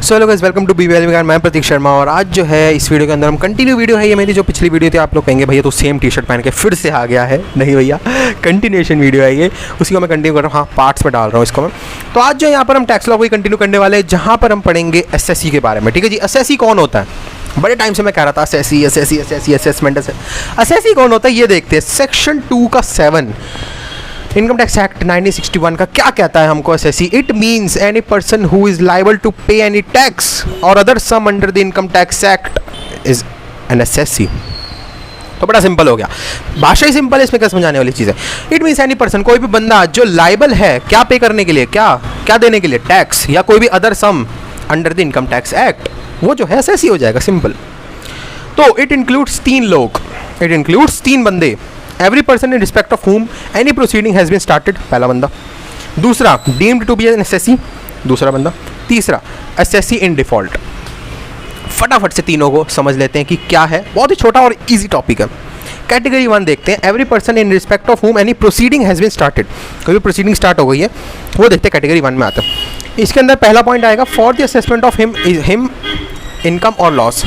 So hello guys, welcome to B Well Vigyan. मैं प्रतीक शर्मा और आज जो है इस वीडियो के अंदर हम कंटिन्यू वीडियो है। ये मेरी जो पिछली वीडियो थी, आप लोग कहेंगे भैया तो सेम टी शर्ट पहन के फिर से आ गया है। नहीं भैया, कंटिन्यूएशन वीडियो है ये, उसी को मैं कंटिन्यू कर रहा हूँ। हाँ, पार्ट्स में डाल रहा हूँ इसको मैं। तो आज जो यहाँ पर हम टैक्स लॉ को कंटिन्यू करने वाले हैं, जहाँ पर हम पढ़ेंगे एसएससी के बारे में। ठीक है जी, एसएससी कौन होता है? बड़े टाइम से मैं कह रहा था एसएससी असेसमेंट। एसएससी कौन होता है ये देखते हैं। सेक्शन 2 का 7 इनकम टैक्स एक्ट 1961 का क्या कहता है हमको SSC? It means any person who is liable to pay any tax और other sum under the income tax act is an SSC. तो बड़ा सिंपल हो गया, भाषा ही सिंपल है, इसमें क्या समझाने वाली चीज़ है। इट मीन्स एनी पर्सन, कोई भी बंदा जो लाइबल है क्या पे करने के लिए, क्या देने के लिए, टैक्स या कोई भी other sum under the income tax act, वो जो है एसएससी हो जाएगा। सिंपल। तो इट इंक्लूड्स 3 लोग, इट इंक्लूड्स 3 बंदे। Every person in respect of whom any proceeding has been started, पहला बंदा। दूसरा, deemed to be an SSC, दूसरा बंदा। तीसरा, एसएससी इन डिफॉल्ट। फटाफट से तीनों को समझ लेते हैं कि क्या है। बहुत ही छोटा और इजी टॉपिक है। कैटेगरी 1 देखते हैं। Every person in respect of whom any proceeding has been started, कोई भी प्रोसीडिंग स्टार्ट हो गई है, वो देखते हैं। कैटेगरी 1 में आता है। इसके अंदर पहला पॉइंट आएगा, for the assessment of him income और लॉस।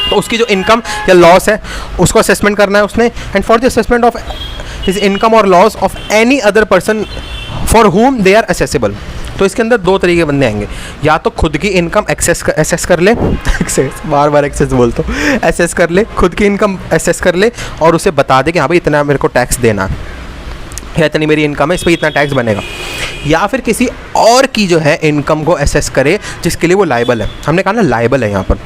तो उसकी जो इनकम या लॉस है उसको असेसमेंट करना है उसने। And for the assessment of his income और loss of any other person for whom they are accessible. तो इसके अंदर 2 तरीके के बंदे आएंगे, या तो खुद की इनकम एसेस कर ले बार बार एक्सेस बोलता हूँ, एसेस कर ले, खुद की इनकम एसेस कर ले और उसे बता दे कि हाँ भाई इतना मेरे को टैक्स देना है या इतनी मेरी इनकम है, इस पर इतना टैक्स बनेगा। या फिर किसी और की जो है इनकम को एसेस करे जिसके लिए वो लायबल है। हमने कहा ना लायबल है यहाँ पर।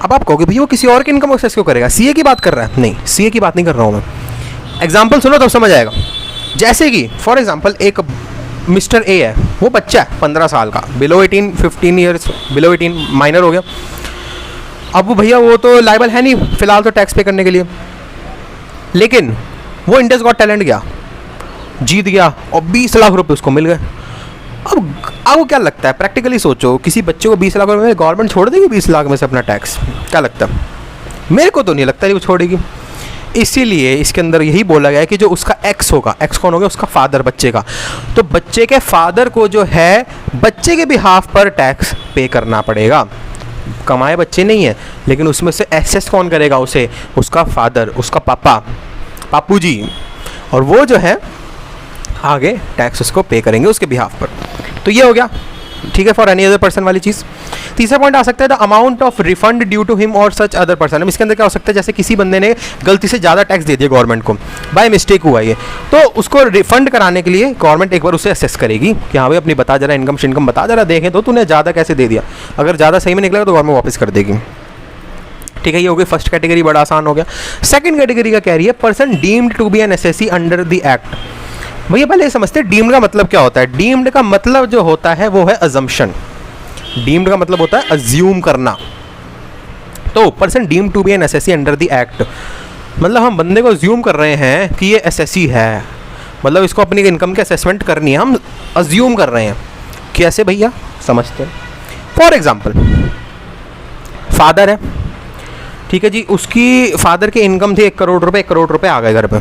अब आप कहोगे भैया वो किसी और की इनकम एक्सेस क्यों करेगा? सीए की बात कर रहा है? नहीं, सीए की बात नहीं कर रहा हूँ मैं। एग्जाम्पल सुनो तब समझ आएगा। जैसे कि फॉर एग्जाम्पल एक मिस्टर ए है, वो बच्चा है 15 साल का, बिलो 18 15 ईयर्स, बिलो 18 माइनर हो गया। अब वो भैया वो तो लायबल है नहीं फिलहाल तो टैक्स पे करने के लिए, लेकिन वो इंडियाज गॉट टैलेंट गया, जीत गया और 20 लाख रुपए उसको मिल गए। अब आपको क्या लगता है, प्रैक्टिकली सोचो, किसी बच्चे को 20 लाख रुपए में गवर्नमेंट छोड़ देगी 20 लाख में से अपना टैक्स? क्या लगता है? मेरे को तो नहीं लगता वो छोड़ेगी। इसीलिए इसके अंदर यही बोला गया है कि जो उसका एक्स होगा, एक्स कौन होगा? उसका फादर, बच्चे का। तो बच्चे के फादर को जो है बच्चे के बिहाफ पर टैक्स पे करना पड़ेगा। कमाए बच्चे नहीं है, लेकिन उसमें से एसेस कौन करेगा उसे? उसका फादर, उसका पापा, पापू जी। और वो जो है आगे टैक्स उसको पे करेंगे उसके बिहाफ पर। तो ये हो गया, ठीक है, फॉर एनी अदर पर्सन वाली चीज़। तीसरा पॉइंट आ सकता है the amount of refund due to him और सच अदर पर्सन। अब इसके अंदर क्या हो सकता है, जैसे किसी बंदे ने गलती से ज़्यादा टैक्स दे दिया गवर्नमेंट को, बाय मिस्टेक हुआ ये, तो उसको रिफंड कराने के लिए गवर्नमेंट एक बार उसे असेस करेगी कि हाँ भाई अपनी बता जरा इनकम बता जरा, देखें तो तूने ज़्यादा कैसे दे दिया। अगर ज़्यादा सही में निकलेगा तो गवर्नमेंट वापस कर देगी। ठीक है, ये हो गई फर्स्ट कैटेगरी, बड़ा आसान हो गया। सेकंड कैटेगरी का कह रही है person deemed to be an SSC under the act. भैया पहले ये समझते हैं डीम्ड का मतलब क्या होता है। डीम्ड का मतलब जो होता है वो है अजम्पशन। डीम्ड का मतलब होता है अज्यूम करना। तो person deemed to be an SSC under the act, मतलब हम बंदे को अज्यूम कर रहे हैं कि ये एसएससी है, मतलब इसको अपनी इनकम की असेसमेंट करनी है, हम अज्यूम कर रहे हैं। कैसे भैया? समझते हैं। फॉर एग्जाम्पल फादर है, ठीक है जी, उसकी फादर की इनकम थी 1 करोड़ रुपए, 1 करोड़ रुपए आ गए घर पे।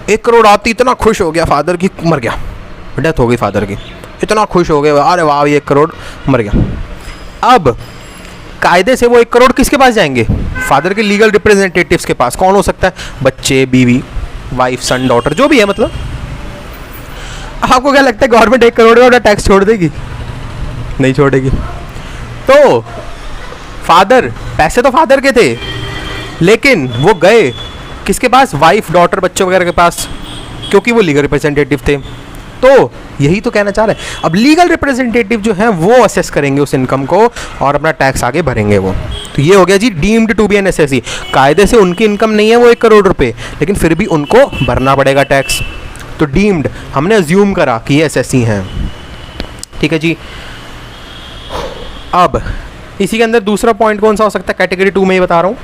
1 करोड़ आती इतना खुश हो गया, फादर की मर गया, डेथ हो गई फादर की, इतना खुश हो गया, अरे वाह ये 1 करोड़ मर गया। अब कायदे से वो 1 करोड़ किसके पास जाएंगे? फादर के लीगल रिप्रेजेंटेटिव्स के पास। कौन हो सकता है? बच्चे, बीवी, वाइफ, सन, डॉटर, जो भी है। मतलब आपको क्या लगता है गवर्नमेंट 1 करोड़ का टैक्स छोड़ देगी? नहीं छोड़ेगी। तो फादर, पैसे तो फादर के थे, लेकिन वो गए किसके पास? वाइफ, डॉटर, बच्चों वगैरह के पास, क्योंकि वो लीगल रिप्रेजेंटेटिव थे। तो यही तो कहना चाह रहे हैं। अब लीगल रिप्रेजेंटेटिव जो हैं वो असेस करेंगे उस इनकम को और अपना टैक्स आगे भरेंगे वो। तो ये हो गया जी deemed to be an SSC. कायदे से उनकी इनकम नहीं है वो 1 करोड़ रुपए, लेकिन फिर भी उनको भरना पड़ेगा टैक्स। तो डीम्ड, हमने अज्यूम करा कि ये एसएससी हैं। ठीक है जी। अब इसी के अंदर दूसरा पॉइंट कौन सा हो सकता है? कैटेगरी 2 में ही बता रहा हूँ,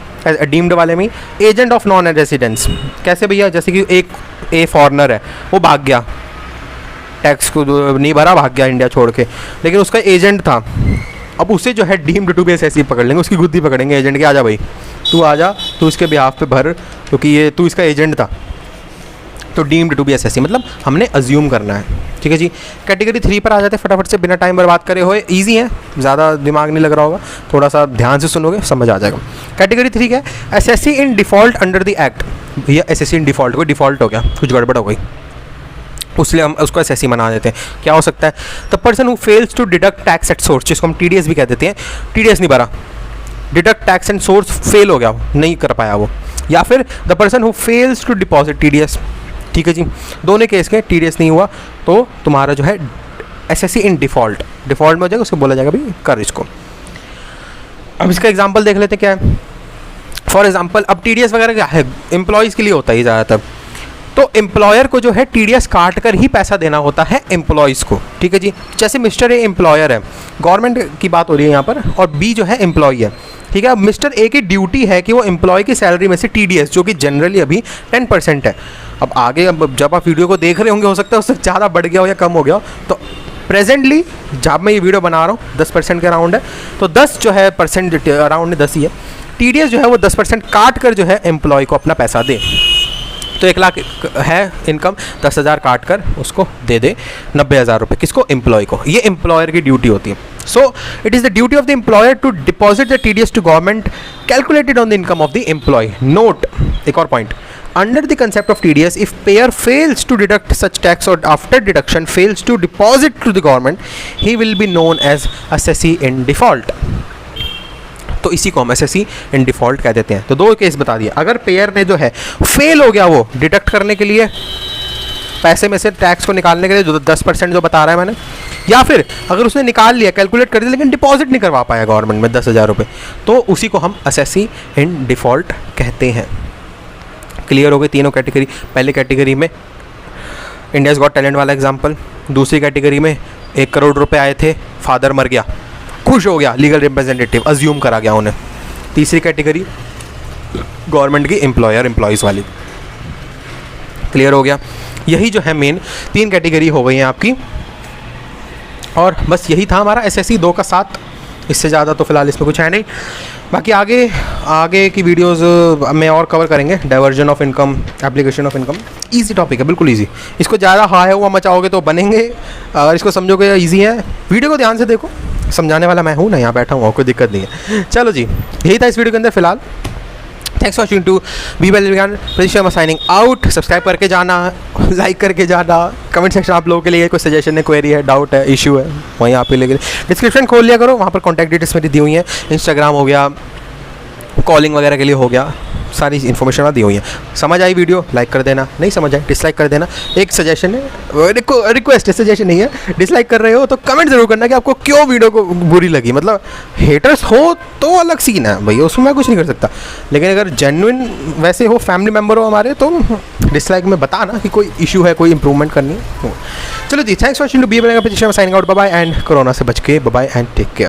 डीम्ड वाले में, एजेंट ऑफ नॉन रेजिडेंस। कैसे भैया? जैसे कि एक फॉरेनर है, वो भाग गया, टैक्स को नहीं भरा, भाग गया इंडिया छोड़ के, लेकिन उसका एजेंट था। अब उसे जो है डीम्ड टू बी एसएससी पकड़ लेंगे, उसकी गुद्दी पकड़ेंगे एजेंट की, आजा भाई तू आजा, तू इसके बिहाफ पे भर, क्योंकि ये तू इसका एजेंट था। तो डीम्ड टू बी एसएससी मतलब हमने अज्यूम करना है, ठीक है जी। कैटेगरी 3 पर आ जाते हैं फटाफट से बिना टाइम बर्बाद करे हुए, ईजी है, ज़्यादा दिमाग नहीं लग रहा होगा, थोड़ा सा ध्यान से सुनोगे समझ आ जाएगा। कैटेगरी 3 क्या है? Assessee in default under the act. भैया एसएससी इन डिफ़ॉल्ट, कोई डिफ़ॉल्ट हो गया, कुछ गड़बड़ हो गई, उसलिए हम उसको एसएससी बना देते हैं। क्या हो सकता है? The person who fails to deduct tax at source, जिसको हम टीडीएस भी कह देते हैं, टीडीएस नहीं भरा, deduct tax and source fail हो गया, वो नहीं कर पाया वो, या फिर the person who fails to deposit TDS, ठीक है जी। दोनों केस के टीडीएस नहीं हुआ तो तुम्हारा जो है एसएससी इन डिफ़ॉल्ट, डिफ़ॉल्ट में हो जाएगा, उसको बोला जाएगा भाई कर इसको। अब इसका एग्जांपल देख लेते हैं क्या है। फॉर एग्जांपल अब टीडीएस वगैरह क्या है, एम्प्लॉयज़ के लिए होता है ज़्यादातर, तो एम्प्लॉयर को जो है टीडीएस काट कर ही पैसा देना होता है एम्प्लॉयज़ को, ठीक है जी। जैसे मिस्टर ए एम्प्लॉयर है, गवर्नमेंट की बात हो रही है यहाँ पर, और बी जो है एम्प्लॉय है, ठीक है। अब मिस्टर ए की ड्यूटी है कि वो एम्प्लॉय की सैलरी में से टीडीएस, जो कि जनरली अभी 10% है, अब आगे अब जब आप वीडियो को देख रहे होंगे हो सकता है उससे ज़्यादा बढ़ गया हो या कम हो गया हो, तो प्रेजेंटली जब मैं ये वीडियो बना रहा हूँ 10% के अराउंड है, तो 10 जो है परसेंट अराउंड 10 ही है, टीडीएस जो है वो 10% काट कर जो है एम्प्लॉय को अपना पैसा दे। तो 1 लाख है इनकम, 10,000 काट कर उसको दे दे 90,000 रुपये, किसको? एम्प्लॉय को। ये एम्प्लॉयर की ड्यूटी होती है। So it is the duty of the employer to deposit the TDS to government calculated on the income of the employee. Note, एक और point, under the concept of TDS, if payer fails to deduct such tax or after deduction fails to deposit to the government, he will be known as assessee in default। तो इसी को हम assessee in default कह देते हैं। तो 2 case बता दिए, अगर पेयर ने जो है फेल हो गया वो डिडक्ट करने के लिए, पैसे में से टैक्स को निकालने के लिए जो 10% जो बता रहा है मैंने, या फिर अगर उसने निकाल लिया, कैलकुलेट कर दिया, लेकिन डिपॉजिट नहीं करवा पाया गवर्नमेंट में 10,000 रुपये, तो उसी को हम एसएससी इन डिफ़ॉल्ट कहते हैं। क्लियर हो गई तीनों कैटेगरी। पहली कैटेगरी में इंडियाज़ गॉट टैलेंट वाला एग्जांपल, दूसरी कैटेगरी में 1 करोड़ रुपए आए थे, फादर मर गया, खुश हो गया लीगल रिप्रेजेंटेटिव, अज्यूम करा गया उन्हें। तीसरी कैटेगरी गवर्नमेंट की एम्प्लॉयर एम्प्लॉयज़ वाली। क्लियर हो गया? यही जो है मेन 3 कैटेगरी हो गई हैं आपकी, और बस यही था हमारा एसएससी 2 का 7। इससे ज़्यादा तो फिलहाल इसमें कुछ है नहीं। बाकी आगे की वीडियोस में और कवर करेंगे। Diversion of income, application of income, easy topic है, बिल्कुल इजी। इसको ज़्यादा हाई हुआ मचाओगे तो बनेंगे, अगर इसको समझोगे इजी है। वीडियो को ध्यान से देखो, समझाने वाला मैं हूँ ना, यहाँ बैठा हूँ, कोई दिक्कत नहीं है। चलो जी, यही था इस वीडियो के अंदर फिलहाल। Thanks for watching to be well Vigyan, Prateek Sharma signing out. Subscribe करके जाना, लाइक करके जाना, कमेंट सेक्शन आप लोगों के लिए कोई सजेशन है, क्वेरी है, डाउट है, इशू है, वहीं आप ले लेंगे। डिस्क्रिप्शन खोल लिया करो, वहाँ पर कॉन्टैक्ट डिटेल्स मेरी दी हुई हैं, इंस्टाग्राम हो गया, कॉलिंग वगैरह के लिए हो गया, सारी इन्फॉर्मेशन दी हुई है। समझ आई वीडियो लाइक कर देना, नहीं समझ आई डिसलाइक कर देना। एक सजेशन है, रिक्वेस्ट है, सजेशन नहीं है। डिसलाइक कर रहे हो तो कमेंट जरूर करना कि आपको क्यों वीडियो को बुरी लगी। मतलब हेटर्स हो तो अलग सीन है भैया, उसमें मैं कुछ नहीं कर सकता, लेकिन अगर जेन्युइन वैसे हो, फैमिली मेम्बर हो हमारे, तो डिसलाइक में बताना कि कोई इशू है, कोई इंप्रूवमेंट करनी है। चलो जी, thanks for watching to be well Vigyan, Prateek Sharma signing out. Bye bye and corona से बच के bye bye and take care.